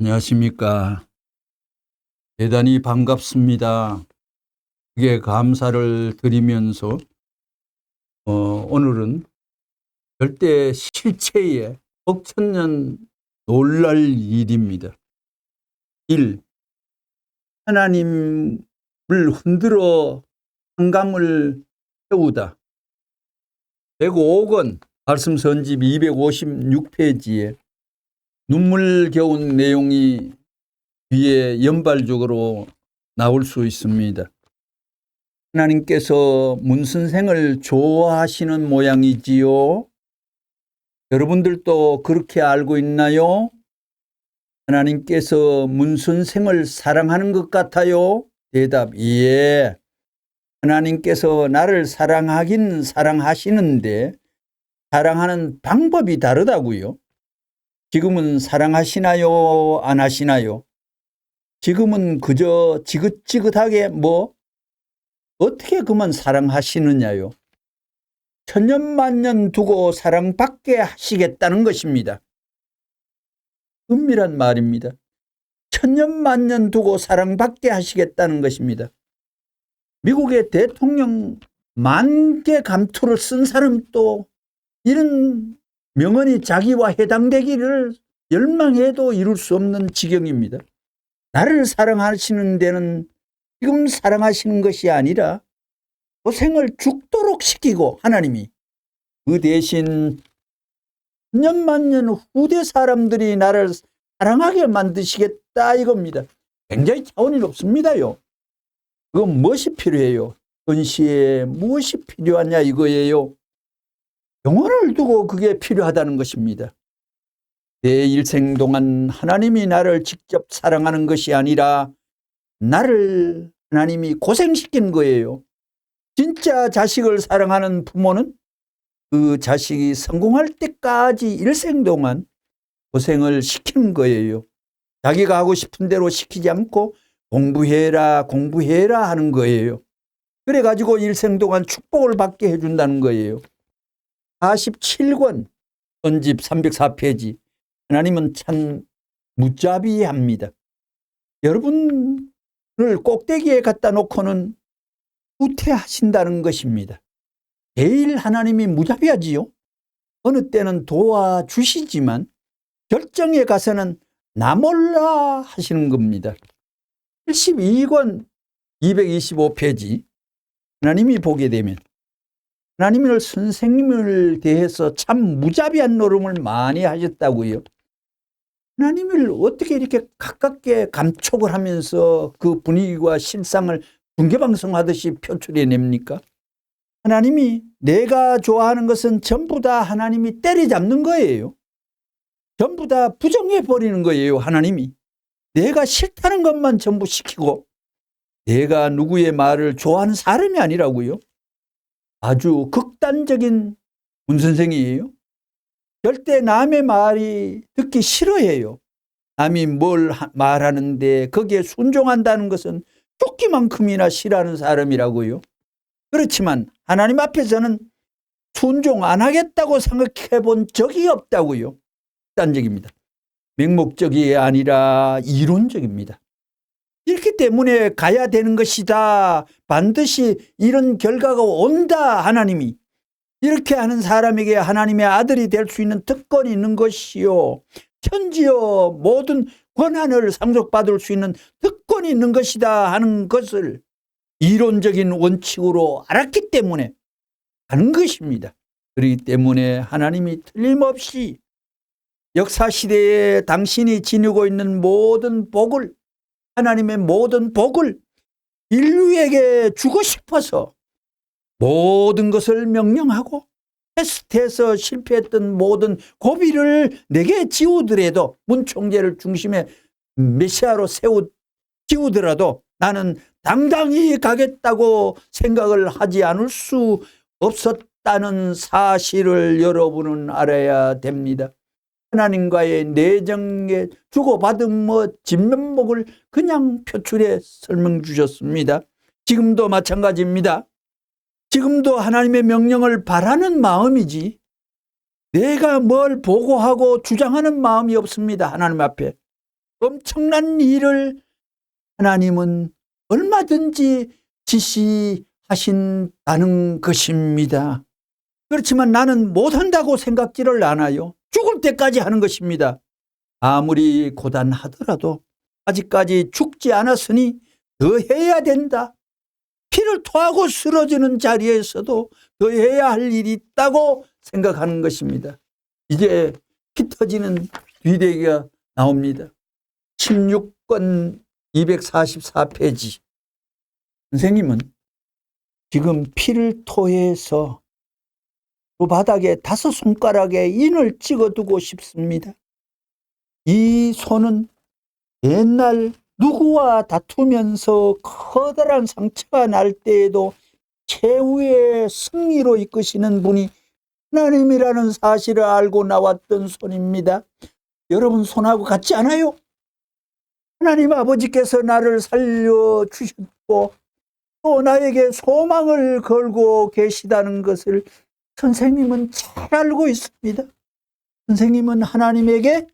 안녕하십니까. 대단히 반갑습니다. 그게 감사를 드리면서 오늘은 절대 실체의 억천년 놀랄 일입니다. 1. 하나님을 흔들어 한감을 태우다. 105권 말씀 선집 256페이지에 눈물겨운 내용이 뒤에 연발적으로 나올 수 있습니다. 하나님께서 문선생을 좋아하시는 모양이지요. 여러분들도 그렇게 알고 있나요? 하나님께서 문선생을 사랑하는 것 같아요? 대답, 예. 하나님께서 나를 사랑하긴 사랑하시는데 사랑하는 방법이 다르다고요. 지금은 사랑하시나요? 안 하시나요? 지금은 그저 지긋지긋하게 어떻게 그만 사랑하시느냐요? 천년만년 두고 사랑받게 하시겠다는 것입니다. 은밀한 말입니다. 천년만년 두고 사랑받게 하시겠다는 것입니다. 미국의 대통령 10,000개 감투를 쓴 사람도 이런 명언이 자기와 해당되기를 열망해도 이룰 수 없는 지경입니다. 나를 사랑하시는 데는 지금 사랑하시는 것이 아니라 고생을 죽도록 시키고 하나님이 그 대신 천년만년 후대 사람들이 나를 사랑하게 만드시겠다 이겁니다. 굉장히 차원이 높습니다요. 그건 무엇이 필요해요? 현시에 무엇이 필요하냐 이거예요. 영혼을 두고 그게 필요하다는 것입니다. 내 일생 동안 하나님이 나를 직접 사랑하는 것이 아니라 나를 하나님이 고생시킨 거예요. 진짜 자식을 사랑하는 부모는 그 자식이 성공할 때까지 일생 동안 고생을 시키는 거예요. 자기가 하고 싶은 대로 시키지 않고 공부해라 하는 거예요. 그래가지고 일생 동안 축복을 받게 해준다는 거예요. 47권 선집 304페이지 하나님은 참 무자비합니다. 여러분을 꼭대기에 갖다 놓고는 후퇴하신다는 것입니다. 제일 하나님이 무자비하지요. 어느 때는 도와주시지만 결정에 가서는 나 몰라 하시는 겁니다. 72권 225페이지 하나님이 보게 되면 하나님을 선생님을 대해서 참 무자비한 노름을 많이 하셨다고요. 하나님을 어떻게 이렇게 가깝게 감촉을 하면서 그 분위기와 실상을 분개방송하듯이 표출해냅니까? 하나님이 내가 좋아하는 것은 전부 다 하나님이 때려잡는 거예요. 전부 다 부정해버리는 거예요. 하나님이 내가 싫다는 것만 전부 시키고 내가 누구의 말을 좋아하는 사람이 아니라고요. 아주 극단적인 문선생이에요. 절대 남의 말이 듣기 싫어해요. 남이 뭘 말하는데 거기에 순종한다는 것은 쫓기만큼이나 싫어하는 사람이라고요. 그렇지만 하나님 앞에서는 순종 안 하겠다고 생각해 본 적이 없다고요. 극단적입니다. 맹목적이 아니라 이론적입니다. 이렇기 때문에 가야 되는 것이다. 반드시 이런 결과가 온다. 하나님이 이렇게 하는 사람에게 하나님의 아들이 될 수 있는 특권이 있는 것이요. 천지여 모든 권한을 상속받을 수 있는 특권이 있는 것이다 하는 것을 이론적인 원칙으로 알았기 때문에 하는 것입니다. 그렇기 때문에 하나님이 틀림없이 역사시대에 당신이 지니고 있는 모든 복을 하나님의 모든 복을 인류에게 주고 싶어서 모든 것을 명령하고 테스트에서 실패했던 모든 고비를 내게 지우더라도 문 총재를 중심에 메시아로 지우더라도 나는 당당히 가겠다고 생각을 하지 않을 수 없었다는 사실을 여러분은 알아야 됩니다. 하나님과의 내정에 주고받은 진면목을 그냥 표출해 설명 주셨습니다. 지금도 마찬가지입니다. 지금도 하나님의 명령을 바라는 마음이지 내가 뭘 보고하고 주장하는 마음이 없습니다. 하나님 앞에. 엄청난 일을 하나님은 얼마든지 지시하신다는 것입니다. 그렇지만 나는 못한다고 생각지를 않아요. 죽을 때까지 하는 것입니다. 아무리 고단하더라도 아직까지 죽지 않았으니 더 해야 된다. 피를 토하고 쓰러지는 자리에서도 더 해야 할 일이 있다고 생각하는 것입니다. 이제 피 터지는 뒤대기가 나옵니다. 16권 244페이지. 선생님은 지금 피를 토해서 그 바닥에 5손가락에 인을 찍어두고 싶습니다. 이 손은 옛날 누구와 다투면서 커다란 상처가 날 때에도 최후의 승리로 이끄시는 분이 하나님이라는 사실을 알고 나왔던 손입니다. 여러분 손하고 같지 않아요? 하나님 아버지께서 나를 살려주셨고 또 나에게 소망을 걸고 계시다는 것을 선생님은 잘 알고 있습니다. 선생님은 하나님에게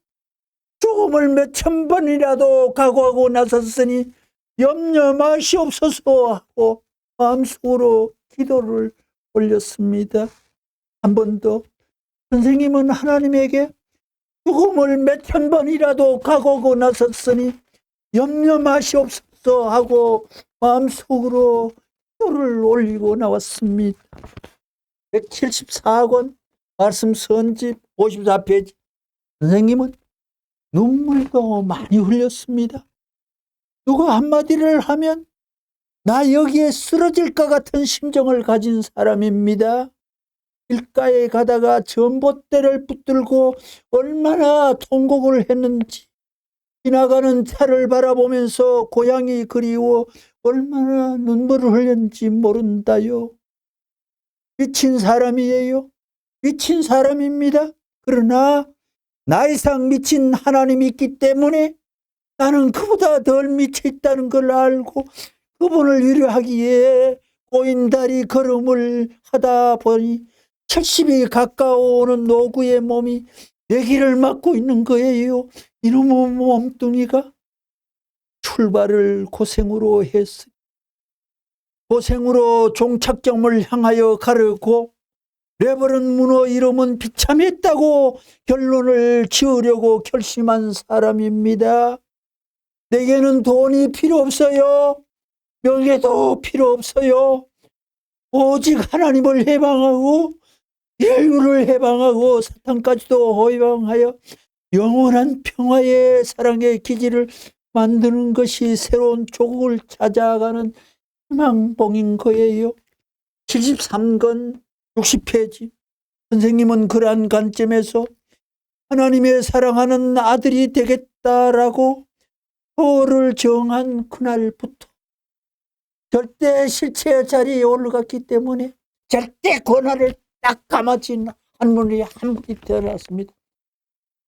죽음을 몇천 번이라도 각오하고 나섰으니 염려 마시옵소서 하고 마음속으로 기도를 올렸습니다. 한 번 더. 선생님은 하나님에게 죽음을 몇천 번이라도 각오하고 나섰으니 염려 마시옵소서 하고 마음속으로 기도를 올리고 나왔습니다. 174권 말씀 선집 54페이지. 선생님은 눈물도 많이 흘렸습니다. 누가 한마디를 하면 나 여기에 쓰러질 것 같은 심정을 가진 사람입니다. 길가에 가다가 전봇대를 붙들고 얼마나 통곡을 했는지, 지나가는 차를 바라보면서 고향이 그리워 얼마나 눈물을 흘렸는지 모른다요. 미친 사람이에요. 미친 사람입니다. 그러나 나 이상 미친 하나님이 있기 때문에 나는 그보다 덜 미쳐 있다는 걸 알고 그분을 위로하기에 꼬인다리 걸음을 하다 보니 70이 가까워오는 노구의 몸이 내 길을 막고 있는 거예요. 이놈의 몸뚱이가 출발을 고생으로 했으니 고생으로 종착점을 향하여 가르고 레버런 문어 이름은 비참했다고 결론을 지으려고 결심한 사람입니다. 내게는 돈이 필요 없어요. 명예도 필요 없어요. 오직 하나님을 해방하고 인류를 해방하고 사탄까지도 해방하여 영원한 평화의 사랑의 기지를 만드는 것이 새로운 조국을 찾아가는 희망봉인 거예요. 73권 60페이지. 선생님은 그러한 관점에서 하나님의 사랑하는 아들이 되겠다라고 표를 정한 그날부터 절대 실체의 자리에 올라갔기 때문에 절대 권한을 딱 감아진 한문이 한 분이 태어났습니다.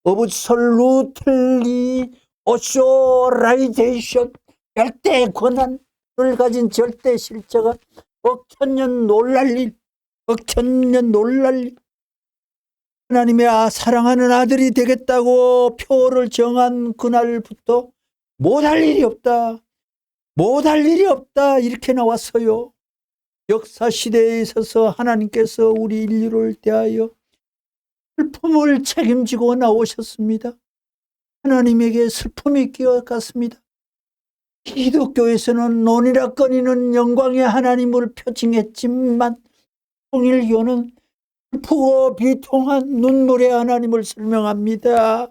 Absolutely authorization, 절대 권한을 가진 절대 실체가 억천년 놀랄 일, 억천년 놀랄 일. 하나님의 사랑하는 아들이 되겠다고 표를 정한 그날부터 못할 일이 없다. 못할 일이 없다. 이렇게 나왔어요. 역사시대에 있어서 하나님께서 우리 인류를 대하여 슬픔을 책임지고 나오셨습니다. 하나님에게 슬픔이 끼어갔습니다. 기독교에서는 논이라 꺼니는 영광의 하나님을 표징했지만 통일교는 슬프고 비통한 눈물의 하나님을 설명합니다.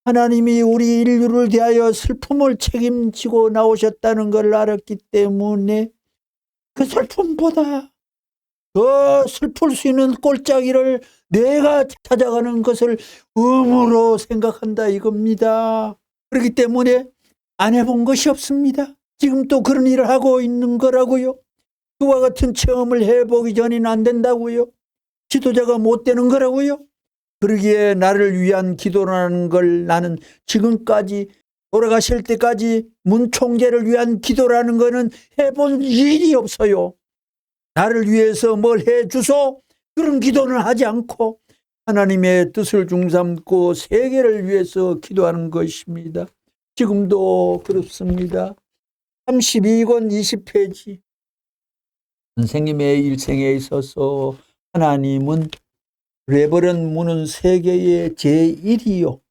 하나님이 우리 인류를 대하여 슬픔을 책임지고 나오셨다는 걸 알았기 때문에 그 슬픔보다 더 슬플 수 있는 꼴짜기를 내가 찾아가는 것을 의무로 생각한다 이겁니다. 그렇기 때문에 안 해본 것이 없습니다. 지금 또 그런 일을 하고 있는 거라고요. 그와 같은 체험을 해보기 전에는 안 된다고요. 지도자가 못 되는 거라고요. 그러기에 나를 위한 기도라는 걸 나는 지금까지 돌아가실 때까지 문 총재를 위한 기도라는 거는 해본 일이 없어요. 나를 위해서 뭘 해주소? 그런 기도는 하지 않고 하나님의 뜻을 중삼고 세계를 위해서 기도하는 것입니다. 지금도 그렇습니다. 32권 20페이지. 선생님의 일생에 있어서 하나님은 레버런 문은 세계의 제1이요.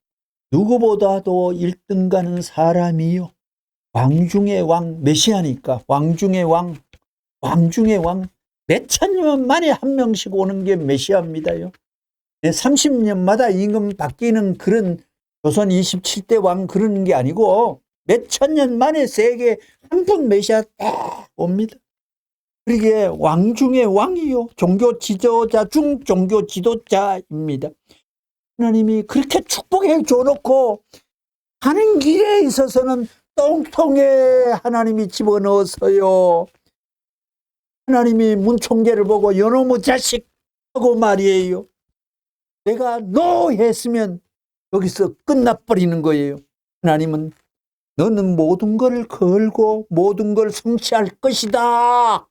누구보다도 1등 가는 사람이요. 왕 중의 왕, 메시아니까 왕 중의 왕, 왕 중의 왕. 몇천 년 만에 한 명씩 오는 게 메시아입니다요. 30년마다 임금 바뀌는 그런 조선 27대 왕 그런 게 아니고 몇천 년 만에 세계 한 분 메시아 딱 옵니다. 그게 왕 중의 왕이요. 종교 지도자 중 종교 지도자입니다. 하나님이 그렇게 축복해 줘놓고 가는 길에 있어서는 똥통에 하나님이 집어넣어서요. 하나님이 문총계를 보고 요놈의 자식 하고 말이에요. 내가 노 했으면 여기서 끝나버리는 거예요. 하나님은 너는 모든 걸 걸고 모든 걸 성취할 것이다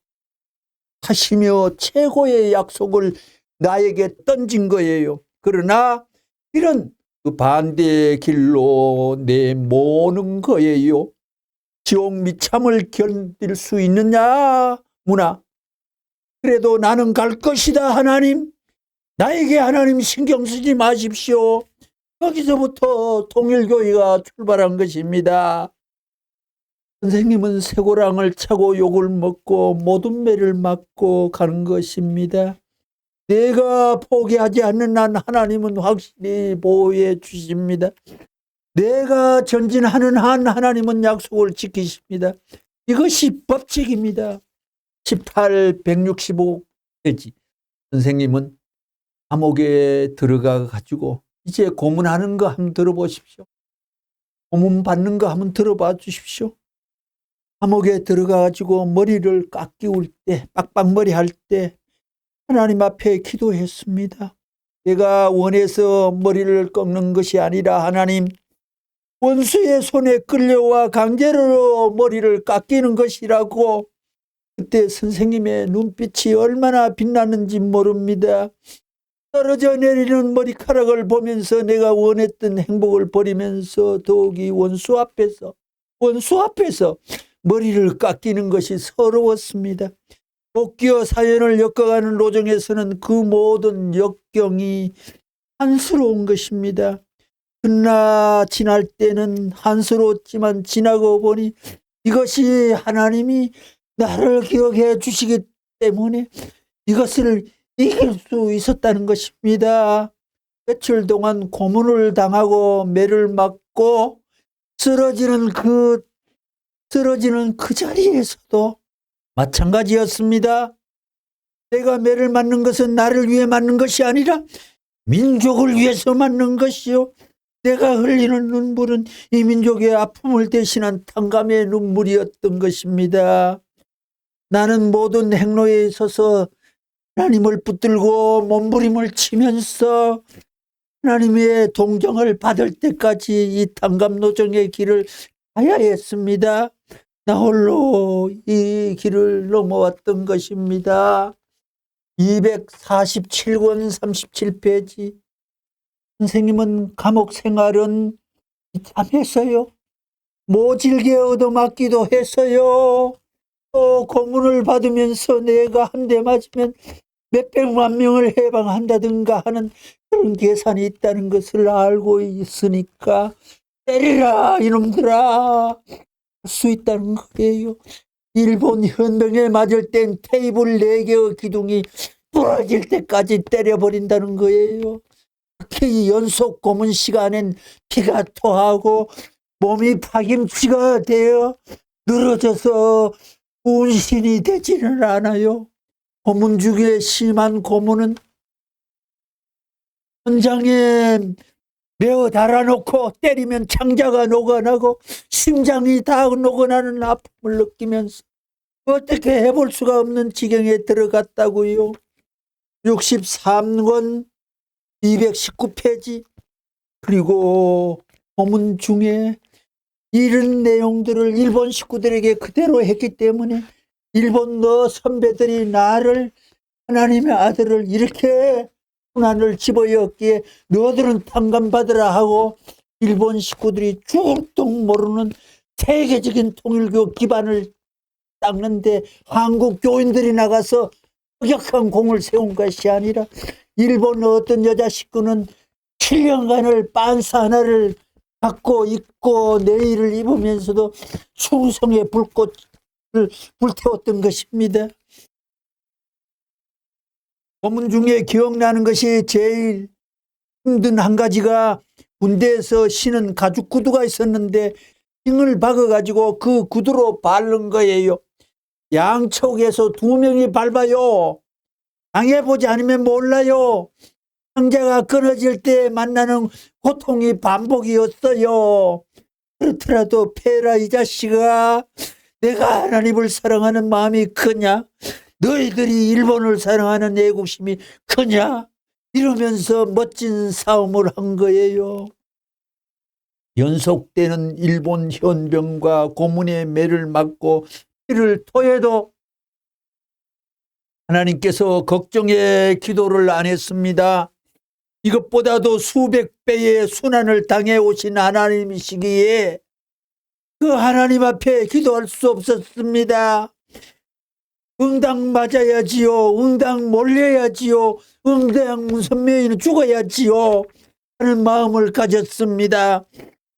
하시며 최고의 약속을 나에게 던진 거예요. 그러나 이런 그 반대의 길로 내모는 거예요. 지옥 미참을 견딜 수 있느냐 문화. 그래도 나는 갈 것이다 하나님. 나에게 하나님 신경 쓰지 마십시오. 여기서부터 통일교회가 출발한 것입니다. 선생님은 쇠고랑을 차고 욕을 먹고 모든 매를 맞고 가는 것입니다. 내가 포기하지 않는 한 하나님은 확실히 보호해 주십니다. 내가 전진하는 한 하나님은 약속을 지키십니다. 이것이 법칙입니다. 18, 165페이지. 선생님은 감옥에 들어가 가지고 이제 고문하는 거 한번 들어보십시오. 고문 받는 거 한번 들어봐 주십시오. 감옥에 들어가 가지고 머리를 깎이울 때, 빡빡머리 할 때 하나님 앞에 기도했습니다. 내가 원해서 머리를 꺾는 것이 아니라 하나님, 원수의 손에 끌려와 강제로 머리를 깎이는 것이라고. 그때 선생님의 눈빛이 얼마나 빛나는지 모릅니다. 떨어져 내리는 머리카락을 보면서 내가 원했던 행복을 버리면서 더욱이 원수 앞에서 머리를 깎이는 것이 서러웠습니다. 복귀어 사연을 엮어가는 로정에서는 그 모든 역경이 한스러운 것입니다. 그러나 지날 때는 한스러웠지만 지나고 보니 이것이 하나님이 나를 기억해 주시기 때문에 이것을 이길 수 있었다는 것입니다. 며칠 동안 고문을 당하고 매를 맞고 쓰러지는 그 자리에서도 마찬가지였습니다. 내가 매를 맞는 것은 나를 위해 맞는 것이 아니라 민족을 위해서 맞는 것이요. 내가 흘리는 눈물은 이 민족의 아픔을 대신한 탕감의 눈물이었던 것입니다. 나는 모든 행로에 있어서 하나님을 붙들고 몸부림을 치면서 하나님의 동정을 받을 때까지 이 탕감노정의 길을 가야 했습니다. 나 홀로 이 길을 넘어왔던 것입니다. 247권 37페이지. 선생님은 감옥 생활은 참했어요. 모질게 얻어맞기도 했어요. 또 고문을 받으면서 내가 한 대 맞으면 몇백만 명을 해방한다든가 하는 그런 계산이 있다는 것을 알고 있으니까 때리라 이놈들아 할 수 있다는 거예요. 일본 현병에 맞을 땐 테이블 4개의 기둥이 부러질 때까지 때려버린다는 거예요. 특히 연속 고문 시간엔 피가 토하고 몸이 파김치가 되어 늘어져서 운신이 되지는 않아요. 고문 중에 심한 고문은 현장에 매어 달아놓고 때리면 창자가 녹아나고 심장이 다 녹아나는 아픔을 느끼면서 어떻게 해볼 수가 없는 지경에 들어갔다고요. 63권 219페이지. 그리고 고문 중에 이런 내용들을 일본 식구들에게 그대로 했기 때문에 일본 선배들이 나를 하나님의 아들을 이렇게 순환을 집어였기에 너들은 탕감받으라 하고 일본 식구들이 죽을도 모르는 세계적인 통일교 기반을 닦는데 한국 교인들이 나가서 혁혁한 공을 세운 것이 아니라 일본 어떤 여자 식구는 7년간을 빤스 하나를 갖고 입고 내의를 입으면서도 충성의 불꽃을 불태웠던 것입니다. 고문 중에 기억나는 것이 제일 힘든 한 가지가 군대에서 신은 가죽 구두가 있었는데 빙을 박아가지고 그 구두로 밟는 거예요. 양쪽에서 2명이 밟아요. 당해보지 않으면 몰라요. 상자가 끊어질 때 만나는 고통이 반복이었어요. 그렇더라도 페라 이 자식아, 내가 하나님을 사랑하는 마음이 크냐? 너희들이 일본을 사랑하는 애국심이 크냐? 이러면서 멋진 싸움을 한 거예요. 연속되는 일본 현병과 고문의 매를 맞고 피를 토해도 하나님께서 걱정의 기도를 안 했습니다. 이것보다도 수백 배의 순환을 당해 오신 하나님이시기에 그 하나님 앞에 기도할 수 없었습니다. 응당 맞아야지요. 응당 몰려야지요. 응당 선명이는 죽어야지요. 하는 마음을 가졌습니다.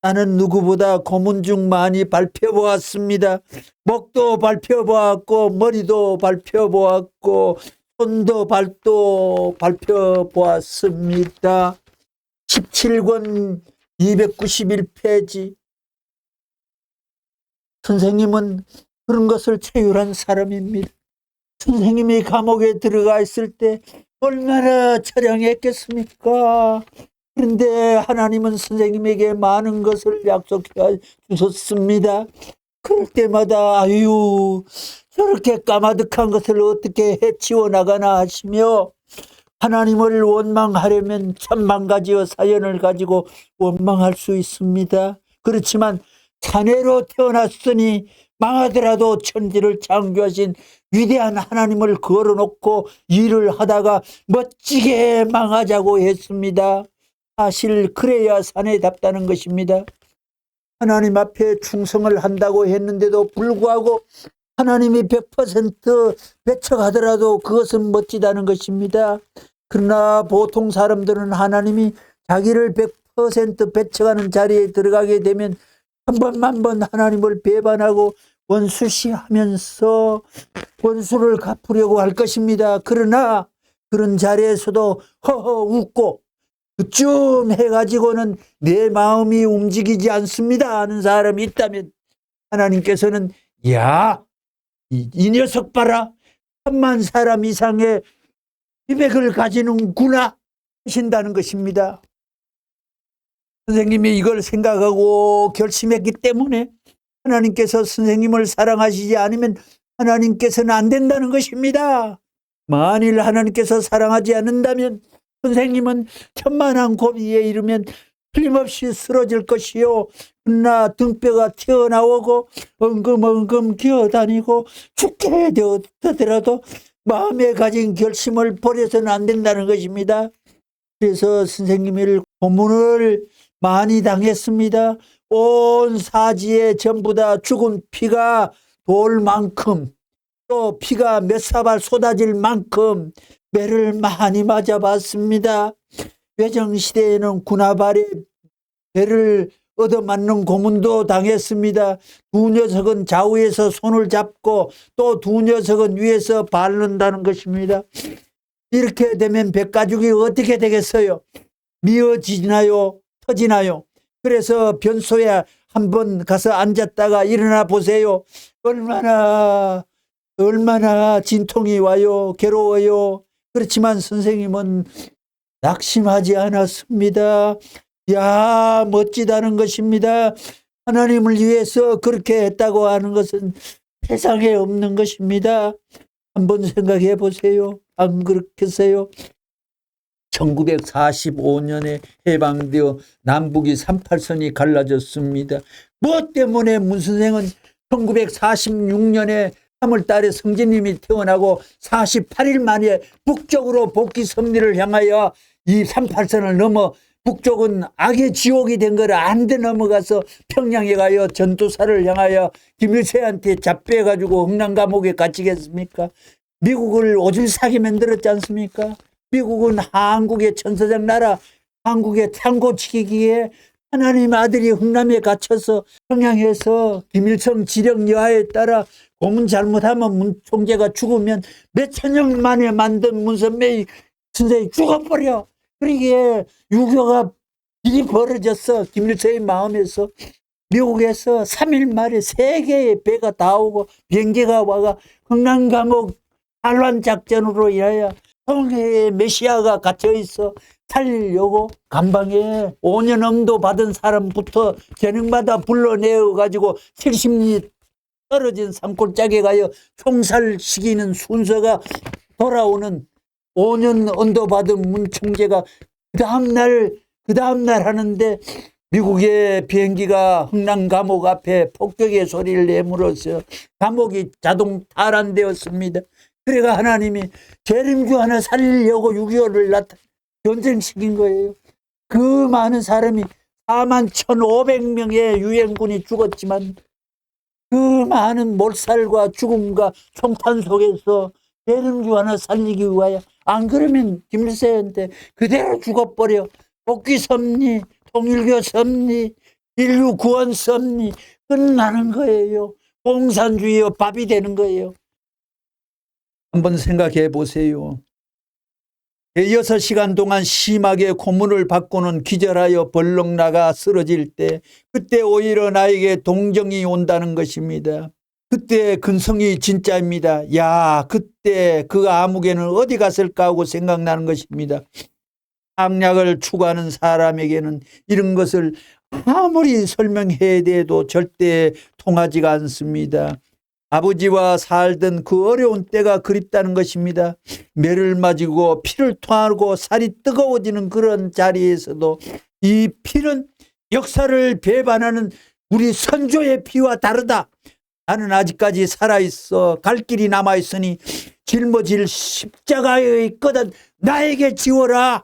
나는 누구보다 고문 중 많이 밟혀보았습니다. 목도 밟혀보았고 머리도 밟혀보았고 손도 발도 밟혀보았습니다. 17권 291페이지. 선생님은 그런 것을 체휼한 사람입니다. 선생님이 감옥에 들어가 있을 때 얼마나 처량했겠습니까? 그런데 하나님은 선생님에게 많은 것을 약속해 주셨습니다. 그럴 때마다 아유, 저렇게 까마득한 것을 어떻게 해치워 나가나 하시며 하나님을 원망하려면 천만 가지의 사연을 가지고 원망할 수 있습니다. 그렇지만 자네로 태어났으니 망하더라도 천지를 창조하신 위대한 하나님을 걸어놓고 일을 하다가 멋지게 망하자고 했습니다. 사실 그래야 사내답다는 것입니다. 하나님 앞에 충성을 한다고 했는데도 불구하고 하나님이 100% 배척하더라도 그것은 멋지다는 것입니다. 그러나 보통 사람들은 하나님이 자기를 100% 배척하는 자리에 들어가게 되면 한 번만 번 하나님을 배반하고 원수시하면서 원수를 갚으려고 할 것입니다. 그러나 그런 자리에서도 허허 웃고 그쯤 해가지고는 내 마음이 움직이지 않습니다 하는 사람이 있다면 하나님께서는 야, 이 녀석 봐라, 3만 사람 이상의 기백을 가지는구나 하신다는 것입니다. 선생님이 이걸 생각하고 결심했기 때문에 하나님께서 선생님을 사랑하시지 않으면 하나님께서는 안 된다는 것입니다. 만일 하나님께서 사랑하지 않는다면 선생님은 천만한 고비에 이르면 틀림없이 쓰러질 것이요. 그러나 등뼈가 튀어나오고 엉금엉금 기어다니고 죽게 되더라도 마음에 가진 결심을 버려서는 안 된다는 것입니다. 그래서 선생님을 고문을 많이 당했습니다. 온 사지에 전부 다 죽은 피가 돌 만큼 또 피가 몇 사발 쏟아질 만큼 매를 많이 맞아봤습니다. 외정시대에는 군화발에 배를 얻어맞는 고문도 당했습니다. 두 녀석은 좌우에서 손을 잡고 또 두 녀석은 위에서 밟는다는 것입니다. 이렇게 되면 백가죽이 어떻게 되겠어요? 미어지나요? 터지나요? 그래서 변소에 한번 가서 앉았다가 일어나 보세요. 얼마나 진통이 와요. 괴로워요. 그렇지만 선생님은 낙심하지 않았습니다. 야, 멋지다는 것입니다. 하나님을 위해서 그렇게 했다고 하는 것은 세상에 없는 것입니다. 한번 생각해 보세요. 안 그렇겠어요? 1945년에 해방되어 남북이 38선이 갈라졌습니다. 무엇 때문에 문 선생은 1946년에 3월 달에 성진님이 태어나고 48일 만에 북쪽으로 복귀 섭리를 향하여 이 38선을 넘어 북쪽은 악의 지옥이 된 거를 안 데 넘어가서 평양에 가요 전투사를 향하여 김일세한테 잡혀가지고 흥남 감옥에 갇히겠습니까? 미국을 오줌싸게 만들었지 않습니까? 미국은 한국의 천사장 나라, 한국의 탕고치기기에 하나님 아들이 흥남에 갇혀서 평양에서 김일성 지령 여하에 따라 공문 잘못하면 문 총재가 죽으면 몇천 년 만에 만든 문선명이 선생이 죽어버려. 그러기에 유교가 일이 벌어졌어. 김일성의 마음에서. 미국에서 3일 만에 3개의 배가 다 오고 비행기가 와가 흥남 감옥 반란 작전으로 인하여 성회의 메시아가 갇혀있어 살리려고 감방에 5년 엄도 받은 사람부터 저녁마다 불러내어가지고 70리 떨어진 산골짜기에 가요 총살시키는 순서가 돌아오는 5년 언도 받은 문 총재가 그 다음날 하는데 미국의 비행기가 흥남 감옥 앞에 폭격의 소리를 내물어서 감옥이 자동 탈환되었습니다. 그래가 하나님이 재림주 하나 살리려고 6.25를 전쟁시킨 거예요. 그 많은 사람이 41,500명의 유엔군이 죽었지만 그 많은 몰살과 죽음과 총탄 속에서 재림주 하나 살리기 위하여 안 그러면 김일세한테 그대로 죽어버려. 복귀 섭리, 통일교 섭리, 인류 구원 섭리 끝나는 거예요. 공산주의의 밥이 되는 거예요. 한번 생각해 보세요. 6시간 동안 심하게 고문을 받고는 기절하여 벌렁 나가 쓰러질 때 그때 오히려 나에게 동정이 온다는 것입니다. 그때 근성이 진짜입니다. 야, 그때 그 아무개는 어디 갔을까 하고 생각나는 것입니다. 악약을 추구하는 사람에게는 이런 것을 아무리 설명해야 돼도 절대 통하지가 않습니다. 아버지와 살던 그 어려운 때가 그립다는 것입니다. 매를 맞고 피를 토하고 살이 뜨거워지는 그런 자리에서도 이 피는 역사를 배반하는 우리 선조의 피와 다르다. 나는 아직까지 살아있어 갈 길이 남아있으니 짊어질 십자가의 것은 나에게 지워라.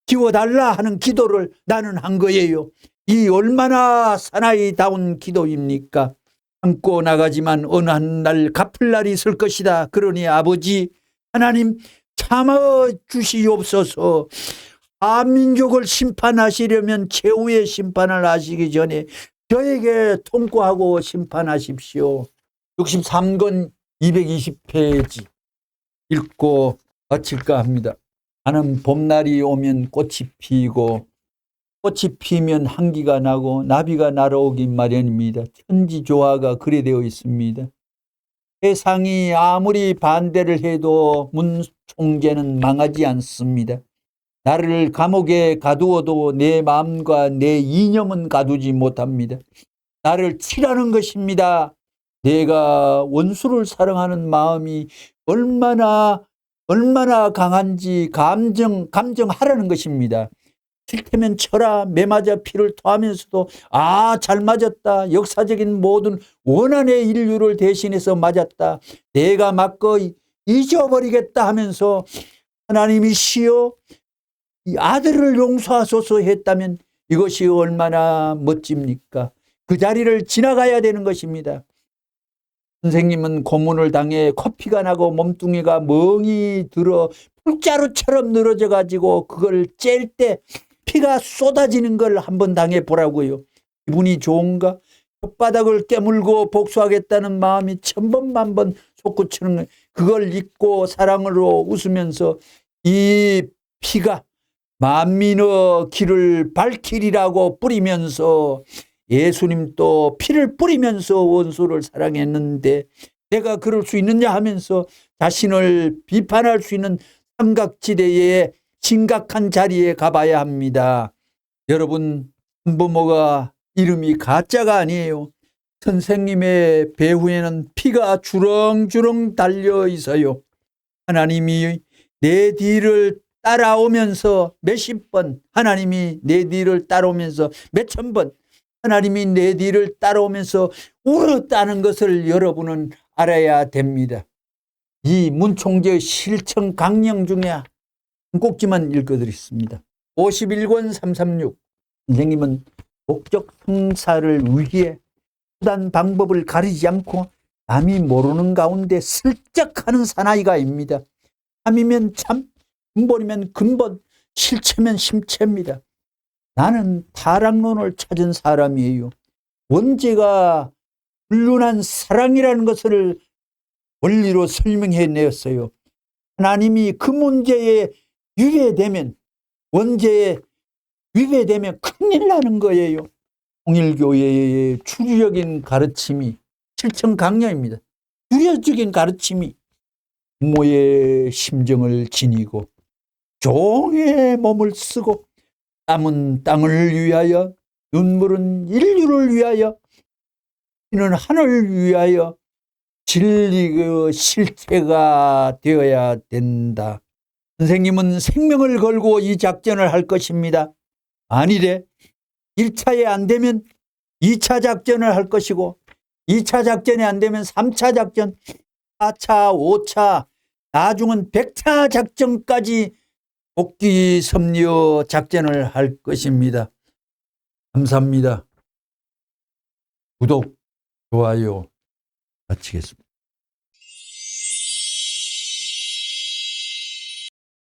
지워달라 하는 기도를 나는 한 거예요. 이 얼마나 사나이다운 기도입니까? 안고 나가지만 어느 한 날 갚을 날이 있을 것이다. 그러니 아버지 하나님 참아 주시옵소서. 한민족을 심판하시려면 최후의 심판을 하시기 전에 저에게 통과하고 심판하십시오. 63권 220페이지 읽고 마칠까 합니다. 나는 봄날이 오면 꽃이 피고 꽃이 피면 한기가 나고 나비가 날아오기 마련입니다. 천지조화가 그래 되어 있습니다. 세상이 아무리 반대를 해도 문 총재는 망하지 않습니다. 나를 감옥에 가두어도 내 마음과 내 이념은 가두지 못합니다. 나를 치라는 것입니다. 내가 원수를 사랑하는 마음이 얼마나 강한지 감정하라는 것입니다. 싫다면 쳐라. 매맞아 피를 토하면서도 잘 맞았다. 역사적인 모든 원한의 인류를 대신해서 맞았다. 내가 맞고 잊어버리겠다 하면서 하나님이시여 이 아들을 용서하소서 했다면 이것이 얼마나 멋집니까? 그 자리를 지나가야 되는 것입니다. 선생님은 고문을 당해 코피가 나고 몸뚱이가 멍이 들어 풀자루처럼 늘어져 가지고 그걸 짤 때 피가 쏟아지는 걸 한번 당해 보라고요. 기분이 좋은가? 혓바닥을 깨물고 복수하겠다는 마음이 천번만번 솟구치는 거예요. 그걸 잊고 사랑으로 웃으면서 이 피가 만민의 길을 밝히리라고 뿌리면서 예수님도 피를 뿌리면서 원수를 사랑했는데 내가 그럴 수 있느냐 하면서 자신을 비판할 수 있는 삼각지대에 심각한 자리에 가봐야 합니다. 여러분, 한부모가 이름이 가짜가 아니에요. 선생님의 배후에는 피가 주렁주렁 달려 있어요. 하나님이 내 뒤를 따라오면서 몇십 번, 하나님이 내 뒤를 따라오면서 몇천 번, 하나님이 내 뒤를 따라오면서 울었다는 것을 여러분은 알아야 됩니다. 이 문 총재의 실천 강령 중에 한 꼭지만 읽어드리겠습니다. 51권 336. 선생님은 목적 성사를 위해 수단 방법을 가리지 않고 남이 모르는 가운데 슬쩍 하는 사나이가입니다. 참이면 참, 근본이면 근본, 실체면 심체입니다. 나는 타락론을 찾은 사람이에요. 원죄가 불륜한 사랑이라는 것을 원리로 설명해 내었어요. 하나님이 그 문제에 위배되면, 원죄에 위배되면 큰일 나는 거예요. 통일교회의 주류적인 가르침이 실천 강령입니다. 주류적인 가르침이 부모의 심정을 지니고 종의 몸을 쓰고 땀은 땅을 위하여, 눈물은 인류를 위하여, 피는 하늘을 위하여 진리의 실체가 되어야 된다. 선생님은 생명을 걸고 이 작전을 할 것입니다. 아니래. 1차에 안 되면 2차 작전을 할 것이고, 2차 작전이 안 되면 3차 작전, 4차, 5차, 나중은 100차 작전까지 복귀 섭려 작전을 할 것입니다. 감사합니다. 구독, 좋아요 마치겠습니다.